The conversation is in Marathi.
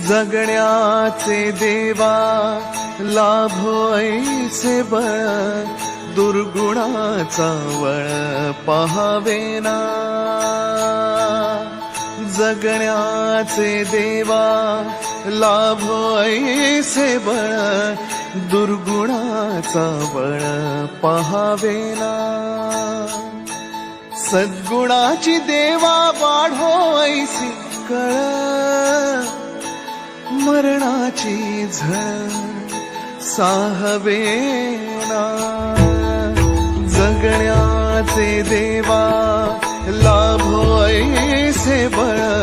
जगण्याचे देवा लाभो ऐसे बळ, दुर्गुणाचा वळ पहावेना. जगण्याचे देवा लाभो ऐसे बळ, दुर्गुणाचा बळ पहावेना. सद्गुणाची देवा वाढो ऐसी कळ, मरणाची झळ साहवेना. जगण्याचे देवा लाभो ऐसे बळ,